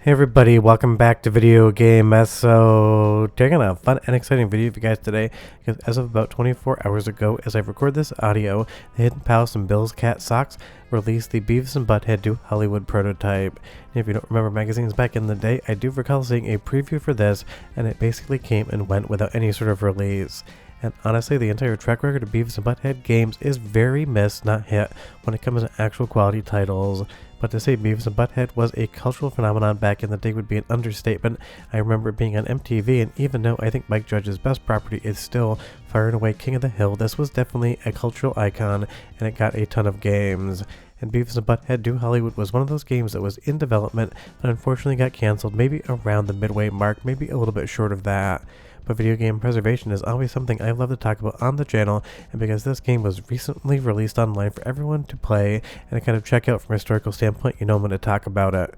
Hey everybody, welcome back to Video Game Mess. So, taking a fun and exciting video for you guys today, because as of about 24 hours ago, as I record this audio, the Hidden Palace and Billscat-Socks released the Beavis and Butthead Do Hollywood prototype. And if you don't remember magazines back in the day, I do recall seeing a preview for this, and it basically came and went without any sort of release. And honestly, the entire track record of Beavis and Butthead games is very miss, not hit, when it comes to actual quality titles. But to say Beavis and Butthead was a cultural phenomenon back in the day would be an understatement. I remember it being on MTV, and even though I think Mike Judge's best property is still far and away King of the Hill, this was definitely a cultural icon, and it got a ton of games. And Beavis and Butthead Do Hollywood was one of those games that was in development, but unfortunately got cancelled maybe around the midway mark, maybe a little bit short of that. But video game preservation is always something I love to talk about on the channel, and because this game was recently released online for everyone to play and kind of check out from a historical standpoint, you know I'm going to talk about it.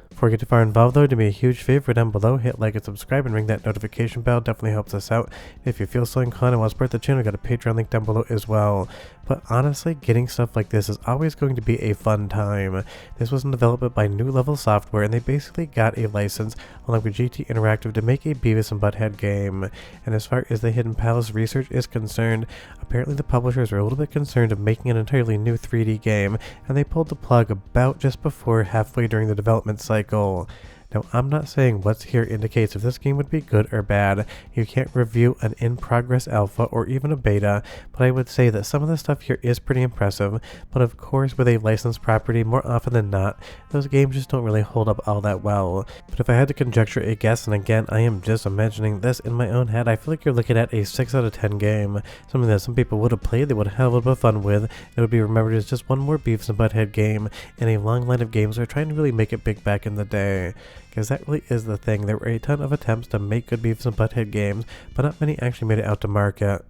Before we get too far involved though, do me a huge favor down below, hit like and subscribe and ring that notification bell, definitely helps us out. If you feel so inclined and want to support the channel, I got a Patreon link down below as well. But honestly, getting stuff like this is always going to be a fun time. This was in development by New Level Software, and they basically got a license along with GT Interactive to make a Beavis and Butthead game. And as far as the Hidden Palace research is concerned, apparently the publishers were a little bit concerned of making an entirely new 3D game, and they pulled the plug about just before halfway during the development cycle. Now, I'm not saying what's here indicates if this game would be good or bad. You can't review an in-progress alpha or even a beta, but I would say that some of the stuff here is pretty impressive. But of course, with a licensed property, more often than not, those games just don't really hold up all that well. But if I had to conjecture a guess, and again, I am just imagining this in my own head, I feel like you're looking at a 6 out of 10 game. Something that some people would have played, they would have had a little bit of fun with. It would be remembered as just one more Beavis and Butthead game in a long line of games that are trying to really make it big back in the day. Because that really is the thing. There were a ton of attempts to make good Beavis and Butthead games, but not many actually made it out to market.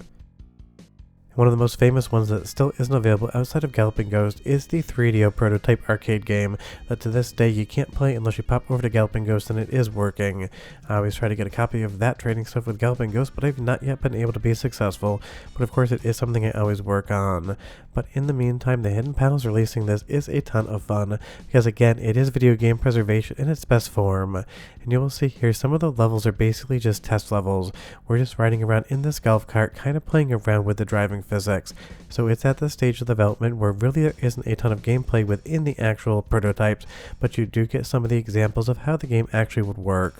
One of the most famous ones that still isn't available outside of Galloping Ghost is the 3DO prototype arcade game that to this day you can't play unless you pop over to Galloping Ghost and it is working. I always try to get a copy of that trading stuff with Galloping Ghost, but I've not yet been able to be successful, but of course it is something I always work on. But in the meantime, the Hidden Palace releasing this is a ton of fun, because again, it is video game preservation in its best form. And you will see here some of the levels are basically just test levels. We're just riding around in this golf cart, kind of playing around with the driving physics. So it's at the stage of development where really there isn't a ton of gameplay within the actual prototypes, but you do get some of the examples of how the game actually would work.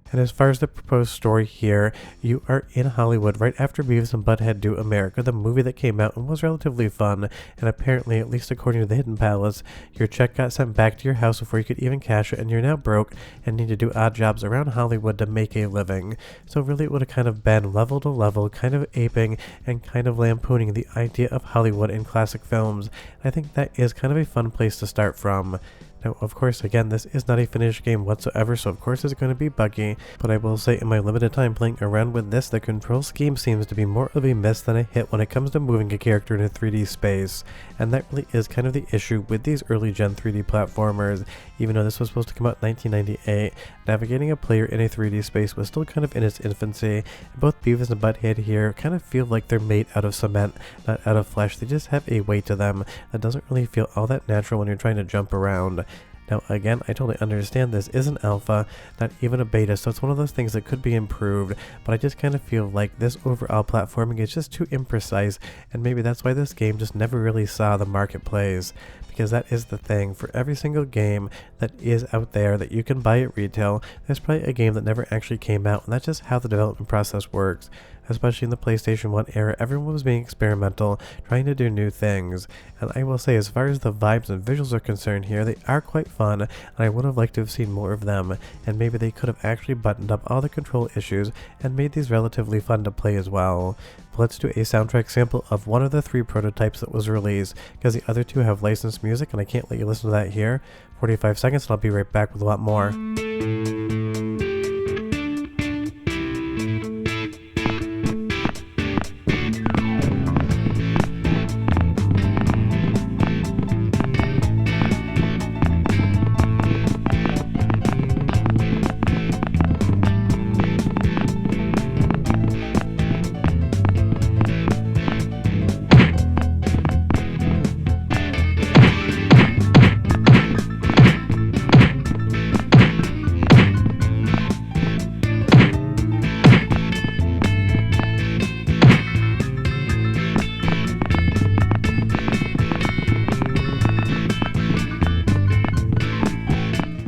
And as far as the proposed story here, you are in Hollywood right after Beavis and Butthead Do America, the movie that came out and was relatively fun, and apparently, at least according to the Hidden Palace, your check got sent back to your house before you could even cash it, and you're now broke and need to do odd jobs around Hollywood to make a living. So really it would have kind of been level to level, kind of aping and kind of lampooning the idea of Hollywood in classic films. And I think that is kind of a fun place to start from. Now, of course, again, this is not a finished game whatsoever, so of course it's going to be buggy, but I will say in my limited time playing around with this, the control scheme seems to be more of a miss than a hit when it comes to moving a character in a 3D space, and that really is kind of the issue with these early gen 3D platformers. Even though this was supposed to come out in 1998, navigating a player in a 3D space was still kind of in its infancy, and both Beavis and Butthead here kind of feel like they're made out of cement, not out of flesh. They just have a weight to them that doesn't really feel all that natural when you're trying to jump around. Now again, I totally understand this is an alpha, not even a beta, so it's one of those things that could be improved, but I just kind of feel like this overall platforming is just too imprecise, and maybe that's why this game just never really saw the marketplace. Because that is the thing, for every single game that is out there that you can buy at retail, there's probably a game that never actually came out, and that's just how the development process works. Especially in the PlayStation 1 era, everyone was being experimental, trying to do new things. And I will say, as far as the vibes and visuals are concerned here, they are quite fun, and I would have liked to have seen more of them, and maybe they could have actually buttoned up all the control issues and made these relatively fun to play as well. But let's do a soundtrack sample of one of the 3 prototypes that was released, because the other 2 have licensed music, and I can't let you listen to that here. 45 seconds, and I'll be right back with a lot more.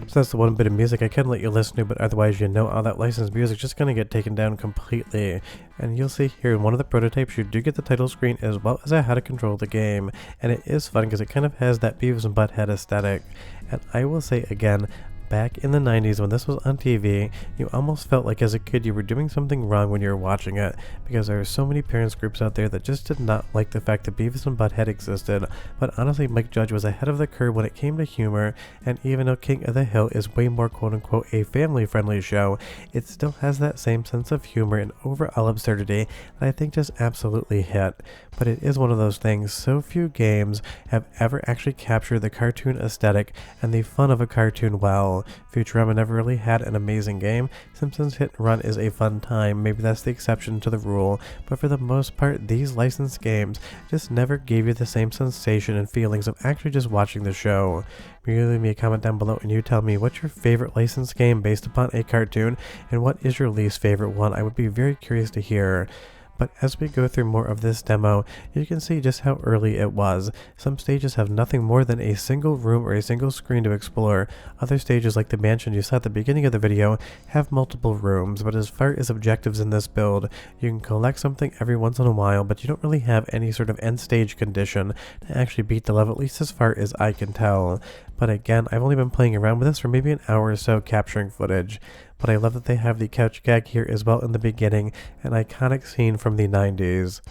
So that's the one bit of music I can let you listen to, but otherwise all that licensed music just gonna get taken down completely. And you'll see here in one of the prototypes you do get the title screen as well as how to control the game. And it is fun because it kind of has that Beavis and Butthead aesthetic. And I will say again, back in the 90s when this was on TV, you almost felt like as a kid you were doing something wrong when you were watching it, because there were so many parents groups out there that just did not like the fact that Beavis and Butthead existed. But honestly, Mike Judge was ahead of the curve when it came to humor, and even though King of the Hill is way more quote-unquote a family-friendly show, it still has that same sense of humor and overall absurdity that I think just absolutely hit. But it is one of those things, so few games have ever actually captured the cartoon aesthetic and the fun of a cartoon well. Futurama never really had an amazing game. Simpsons Hit and Run is a fun time, maybe that's the exception to the rule, but for the most part these licensed games just never gave you the same sensation and feelings of actually just watching the show. Leave me a comment down below and you tell me what's your favorite licensed game based upon a cartoon and what is your least favorite one. I would be very curious to hear. But as we go through more of this demo, you can see just how early it was. Some stages have nothing more than a single room or a single screen to explore. Other stages, like the mansion you saw at the beginning of the video, have multiple rooms, but as far as objectives in this build, you can collect something every once in a while, but you don't really have any sort of end stage condition to actually beat the level, at least as far as I can tell. But again, I've only been playing around with this for maybe an hour or so capturing footage. But I love that they have the couch gag here as well in the beginning, an iconic scene from the 90s.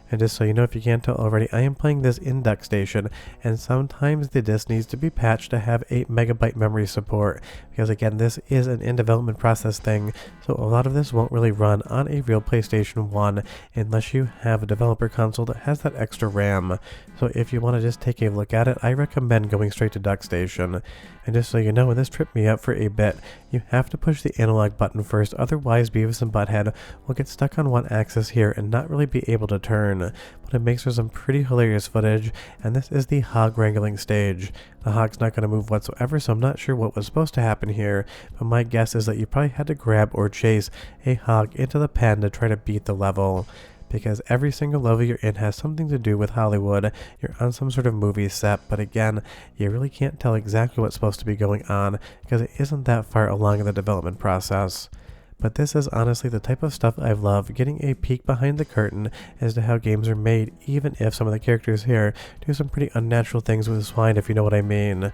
And just so you know, if you can't tell already, I am playing this in DuckStation, and sometimes the disk needs to be patched to have 8 megabyte memory support, because again, this is an in-development process thing, so a lot of this won't really run on a real PlayStation 1 unless you have a developer console that has that extra RAM. So if you want to just take a look at it, I recommend going straight to DuckStation. And just so you know, when this tripped me up for a bit, you have to push the analog button first, otherwise Beavis and Butthead will get stuck on one axis here and not really be able to turn. But it makes for some pretty hilarious footage, and this is the hog wrangling stage. The hog's not going to move whatsoever, so I'm not sure what was supposed to happen here, but my guess is that you probably had to grab or chase a hog into the pen to try to beat the level. Because every single level you're in has something to do with Hollywood. You're on some sort of movie set, but again, you really can't tell exactly what's supposed to be going on because it isn't that far along in the development process. But this is honestly the type of stuff I love, getting a peek behind the curtain as to how games are made, even if some of the characters here do some pretty unnatural things with swine, if you know what I mean.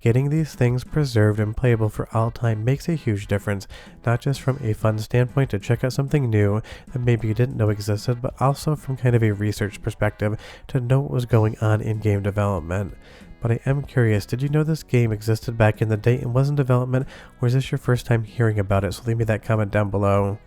Getting these things preserved and playable for all time makes a huge difference, not just from a fun standpoint to check out something new that maybe you didn't know existed, but also from kind of a research perspective to know what was going on in game development. But I am curious, did you know this game existed back in the day and was in development, or is this your first time hearing about it? So leave me that comment down below.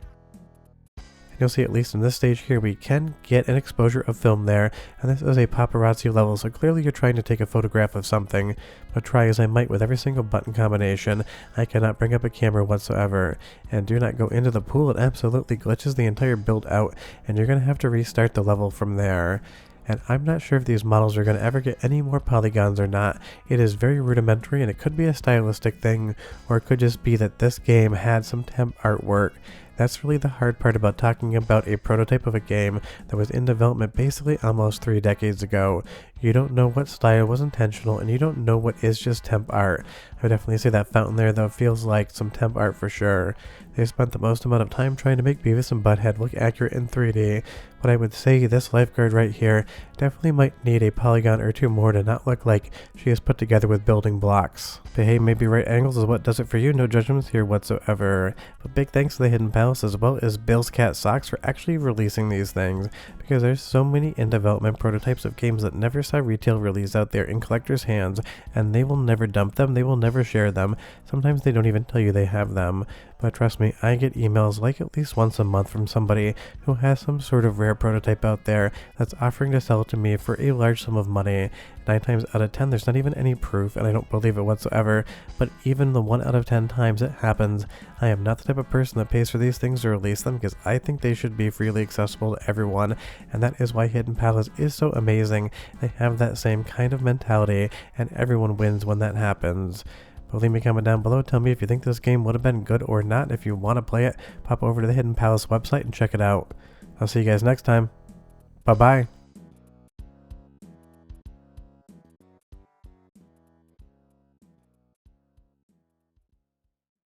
You'll see at least in this stage here we can get an exposure of film there, and this is a paparazzi level, so clearly you're trying to take a photograph of something, but try as I might with every single button combination, I cannot bring up a camera whatsoever. And do not go into the pool, it absolutely glitches the entire build out, and you're going to have to restart the level from there. And I'm not sure if these models are going to ever get any more polygons or not. It is very rudimentary, and it could be a stylistic thing, or it could just be that this game had some temp artwork. That's really the hard part about talking about a prototype of a game that was in development basically almost 3 decades ago. You don't know what style was intentional, and you don't know what is just temp art. I would definitely say that fountain there though feels like some temp art for sure. They spent the most amount of time trying to make Beavis and Butthead look accurate in 3D, but I would say this lifeguard right here definitely might need a polygon or 2 more to not look like she is put together with building blocks. But hey, maybe right angles is what does it for you, no judgments here whatsoever. But big thanks to the Hidden Palace as well as Billscat-Socks for actually releasing these things, because there's so many in development prototypes of games that never saw retail release out there in collectors' hands, and they will never dump them, they will never share them, sometimes they don't even tell you they have them. But trust me, I get emails like at least once a month from somebody who has some sort of rare prototype out there that's offering to sell it to me for a large sum of money. 9 times out of 10 there's not even any proof, and I don't believe it whatsoever, but even the 1 out of 10 times it happens, I am not the type of person that pays for these things to release them, because I think they should be freely accessible to everyone, and that is why Hidden Palace is so amazing. They have that same kind of mentality, and everyone wins when that happens. But leave me a comment down below, tell me if you think this game would have been good or not. If you want to play it, pop over to the Hidden Palace website and check it out. I'll see you guys next time. Bye bye.